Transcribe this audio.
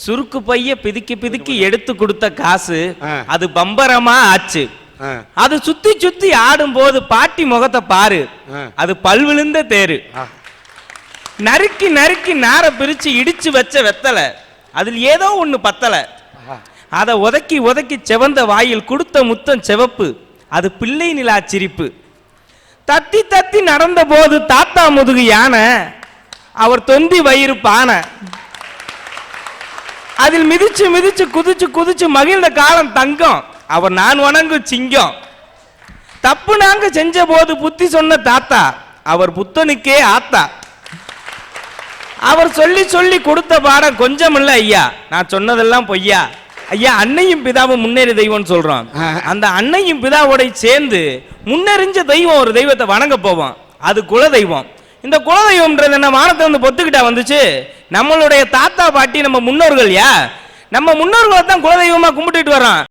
சுருக்கு பைய பிதுக்கி பிதுக்கி எடுத்து கொடுத்த காசு அது பம்பரமா ஆச்சு. அது சுத்தி சுத்தி ஆடும் போது பாட்டி முகத்தை பாரு, அது பல்விழுந்த தேரு. நறுக்கி நறுக்கி நார பிரிச்சு இடிச்சு வச்ச வெத்தலை, அதில் ஏதோ ஒண்ணு பத்தல. அதை உதக்கி உதக்கி செவந்த வாயில் கொடுத்த முத்தம் சிவப்பு, அது பிள்ளை நிலா சிரிப்பு. தத்தி தத்தி நடந்த போது தாத்தா முதுகு யானை, அவர் தொந்தி வயிறு பானை. அதில் மிதிச்சு மிதிச்சு குதிச்சு குதிச்சு மகிழ்ந்த காலம் தங்கம், அவர் நான் வணங்கு சிங்கம். தப்பு நாங்க செஞ்ச போது புத்தி சொன்ன தாத்தா, அவர் புத்தனுக்கே ஆத்தா. அவர் சொல்லி சொல்லி கொடுத்த பாடம் கொஞ்சம் இல்ல ஐயா, நான் சொன்னதெல்லாம் பொய்யா. ஐயா, அன்னையும் பிதாவும் முன்னேறி தெய்வம்னு சொல்றோம். அந்த அன்னையும் பிதாவோட சேர்ந்து முன்னெறிஞ்ச தெய்வம் ஒரு தெய்வத்தை வணங்க போவோம், அது குல தெய்வம். இந்த குல தெய்வம்ன்றது என்ன வானத்தை வந்து பொத்துக்கிட்டா வந்துச்சு? நம்மளுடைய தாத்தா பாட்டி நம்ம முன்னோர்கள். நம்ம முன்னோர்களை தான் குல தெய்வமா கும்பிட்டுட்டு வரோம்.